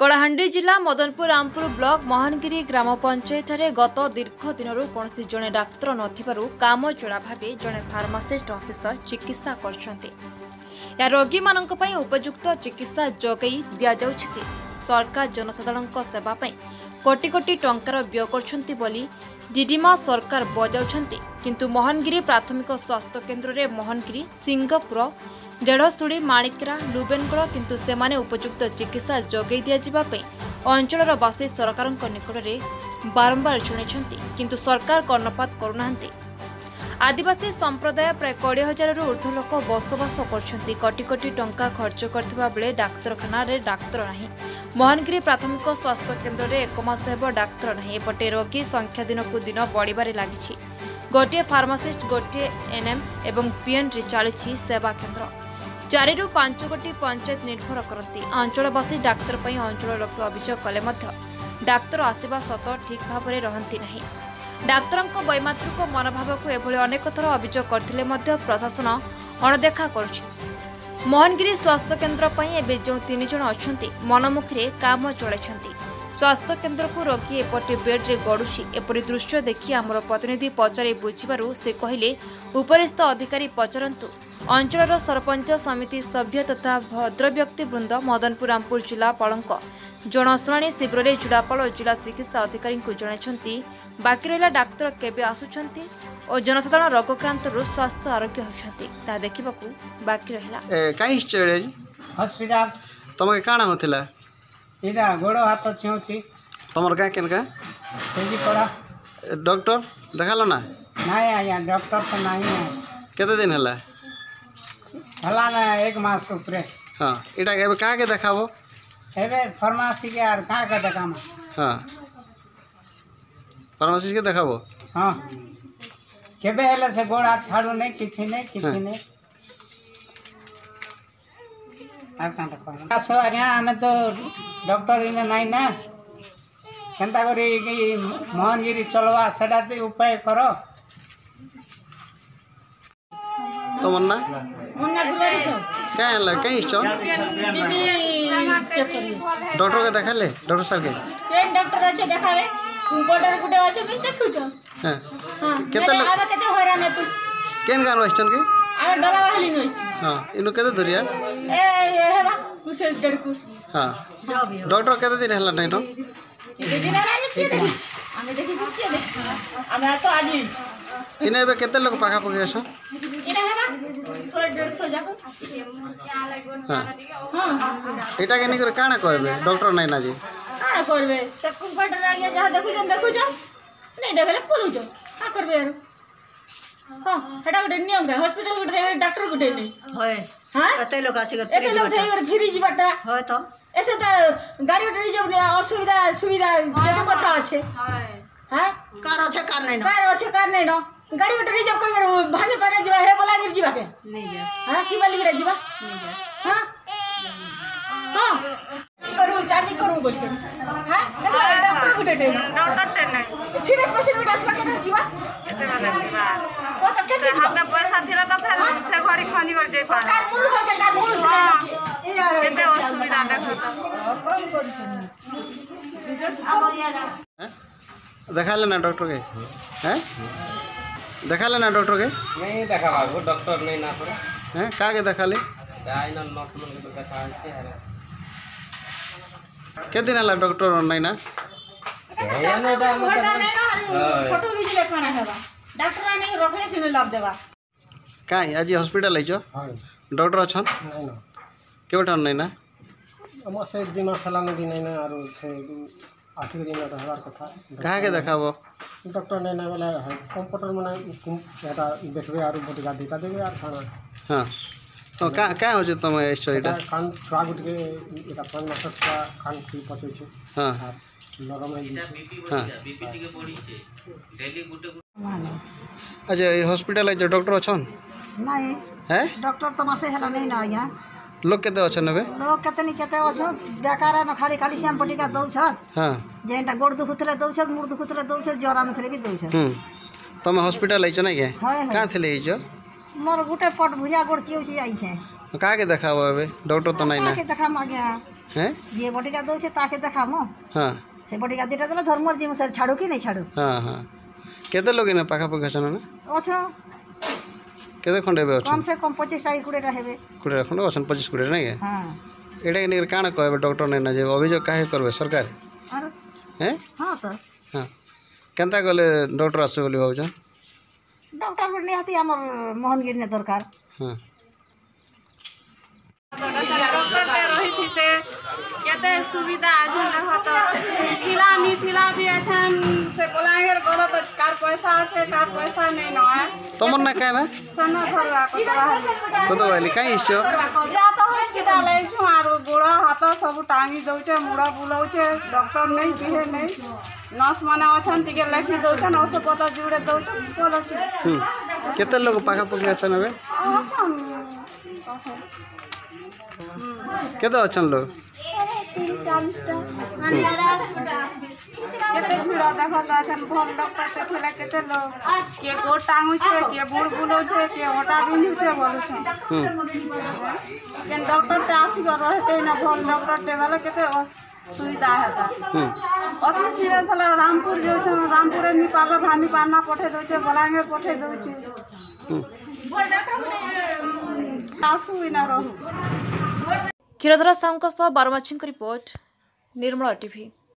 कलाहांडी जिला मदनपुर रामपुर ब्लॉक मोहनगिरी ग्राम पंचायत गत दीर्घ दिन कौन जड़े डाक्तर नथिबारु काम चला भाव जड़े फार्मासिस्ट ऑफिसर चिकित्सा कर रोगी मानक पई उपयुक्त चिकित्सा जगई दिया जाउछि कि सरकार जनसाधारण सेवा पई कोटी कोटी टंकार व्यय करछंती बोली डिडिमा सरकार बजाउछंती किंतु मोहनगिरी प्राथमिक स्वास्थ्य केन्द्र रे मोहनगिरी सिंहपुर डेढ़शुड़ी माणिकरा लुबेनगढ़ किंतु सेमाने उपयुक्त चिकित्सा जगई दिया अंचल बासी सरकार निकट में बारंबार शुणी किंतु सरकार कर्णपात करुना। आदिवासी संप्रदाय प्राय 20,000 ऊर्ध्व लोक बसवास कर कोटी कोटी टंका खर्च करथिबा बेले डाक्तरखाना रे डाक्तर नाही। मोहनगिरी प्राथमिक स्वास्थ्य केन्द्र में 1 मास हेब डाक्तर नाही। एपटे रोगी संख्या दिन को दिन बढ़िबारे लागिछि। गोटे फार्मासिस्ट गोटे एनएम एवं पीएन रे चली सेवा केन्द्र 4 ରୁ 5 कोटी पंचायत निर्भर करती। अंचलवासी डाक्तर पई अंचल लोक अभियोग कले डाक्तर आसवा सत ठीक भाव में रहती नहीं। डाक्तरंक वैमात्रिक मनोभाव को एभली अनेक थर अभियोग करथिले मध्य प्रशासन अणदेखा करुछि। मोहनगिरी स्वास्थ्य केन्द्र पई एबे जो 3 जण अछंती मनमुखी काम चलाइछंती। स्वास्थ्य केन्द्र को रोगी एपटे बेड रे गड़ुछि। एपरी दृश्य देखि आमर प्रतिनिधि पचारि बुझिबारु से कहिले उपरिस्थ अधिकारी पचरंतु। अंचल सरपंच समिति सभ्य तथा भद्र व्यक्ति वृंद मदनपुर रामपुर जिलापालक जनशुणाणी शिविर में जुड़ापाल जिला चिकित्सा अधिकारी को जणाइछंती बाकी रहा डाक्तर केबे आसुछंती और जनसाधारण रोगक्रांत स्वास्थ्य आरोग्य होछंती ता देखिबाकू बाकी रहिला। काई हॉस्पिटल तमके काना होथिला इरा गोड़ हाथ छिउची तमर का केन का तेजी पड़ा डॉक्टर देखालो ना नहीं आया डॉक्टर तो नहीं है केते दिन हला हला ना 1 मास ऊपर। हां इटा एबे का के देखाबो एबे फार्मेसी के यार का का देखाम। हां फार्मेसी के देखाबो। हां केबे हला से गोड़ हाथ छाड़ू नहीं किछि नहीं आर कांटा कोन सो आज्ञा हमें तो डॉक्टर इने नहीं ना केनता करी मोहनगिरी चलवा सेटा ते उपाय करो। तो मन्ना मुन्ना गुरुवारी सो क्या हला कहीं स्टोन बीपी चेक करियो डॉक्टर के देखाले डॉक्टर साहब के केन डॉक्टर अच्छे देखावे बॉर्डर गुटे আছে भी देखुछो। हां हां केते आबे केते हैरान तू केन गान स्टोन के आबे डला वाली नइछ। हां इनु केते धरिया ए हेबा कुछ डेढ़ कुछ। हां डॉक्टर केते दिन हला नहीं तो ये दिन आले के देखि हमें देखि के देख हमें तो आज इने बे केते लोग पाखा पके छ इने हेबा 100-150 जाको। हां एटा के निकर काना कहबे डॉक्टर नहीं ना जी काना करबे सब कंप्यूटर आ गया जहां देखुछ नहीं देखले पुलुछ का करबे यार। हां हेटा गुटे नियम का हॉस्पिटल गुटे डॉक्टर गुटे नहीं होय। हां एते लोग आछि एते लोग थई फिरी जीवाटा होय तो ऐसे तो गाड़ी उठे जब असुविधा सुविधा केते कथा আছে हां कार আছে कार नहीं न गाड़ी उठे रिजर्व कर भाने पाने जीवा हे बोला गिर जीवा के नहीं जा। हां की बाली गिरा जीवा नहीं जा। हां हां करू चार्जिंग करू बोल के हां देखो डॉक्टर गुटे नहीं सीरियस पेशेंट गुटे आसबा के जीवा केते माने जीवा ओ तो केते हाथ पैसा थिला तो फेर से घड़ी खनी कर जाई पा कार मुनु सके कार मुनु से केते असुविधा देखो देखाले ना डॉक्टर के हैं देखाले ना डॉक्टर के नहीं देखा बाबू डॉक्टर नहीं ना पड़े हैं का के देखाले गाय ना नस मन के देखा है है के दिन हला डॉक्टर नहीं ना या ना दा फोटो खींच ले खाना हेबा डॉक्टर नहीं रखले सुने लाभ देबा का आज हॉस्पिटल आइछो। हां डॉक्टर अछन नहीं ना केवटा नहीं ना हम से 2 मास हला नहीं ना आरो से आसी दिन रहबार कथा का के देखाबो डॉक्टर नहीं ना वाला कंप्यूटर माने एटा देखबे आरो बटिका देता देबे यार खाना। हां तो का हो जे तुम एछो एटा कान छुआ गुट के एटा 5 मास का कान फ्री पचे छे। हां नरम है जी। हां बीपीटी के बॉडी छे डेली गुटे अच्छा ये हॉस्पिटल है जो डॉक्टर अछन नहीं है डॉक्टर तो मासे हला नहीं ना आया लोग केते अछन बे लोग केते अछु बेकार न खाली कैल्शियम पटिका दउछत। हां जेंटा गोड़ दुखुतले दउछत मुड़ दुखुतले दउछत जरा नथले भी दउछत। तुम हॉस्पिटल आइछ ना के हां का थले आइछ मोर गुटे पट भुजा गोड़ चिउची आई छे का के देखाबो एबे डॉक्टर तो नहीं ना के देखा मागे हैं जे बटिका दौचे ताके देखामो हाँ से बटिका दुटा देले धर्मर जी सर छाड़ू कि नहीं छाड़ू हाँ हाँ केते लोग इने पाखापाखि अछन ना अछो केते खंडे बे कम अछन से कम 25 टा 20 टा हेबे कुड़े खंडे अछन 25 कुड़े नहीं है हाँ एटा इने काना कहबे डॉक्टर ने ना जे अभियोग काहे करबे सरकार अरे हैं हाँ तो हाँ केनता गले डॉक्टर आसे बोली भाउछ डॉक्टर पर निहाती हमर मोहनगिरी ने दरकार हाँ डॉक्टर के रही थी केते सुविधा आज देखत थिला नी थिला भी अछन से बोलांगे बोलो तो कार पैसा আছে कार पैसा नहीं न है तमन ना काहे ना सना भरवा को तो वाली काहे इच्छो या तो हॉस्पिटल है छु आरो गोड़ा हाथ सब टांगी दउचे मुड़ा बुलाउचे डॉक्टर नहीं बिहे नहीं नर्स माने अछन टिके लेखि दउछन औषध पता जुड़े दउछन चलो केते लोग पाखापाखि अछन बे अछन केते अछन लोग 40 टा केते भिड़ देखल अछन भल डॉक्टर से खेला केते लोग के गोड़ टांगुचे के बुड़ बुलाउचे के ओटा बिंधुचे बोलुछन केन डॉक्टर टे आसी रहते ना भल डॉक्टर टे वाला केते सुविधा हेता अति सीरियस हला रामपुर जो रामपुर नी पाबे भानी पाना पठे दोचे बलांगे पठे दोचे आसु इना रहु क्षीरधर साहू बारमाछी रिपोर्ट निर्मला टीवी।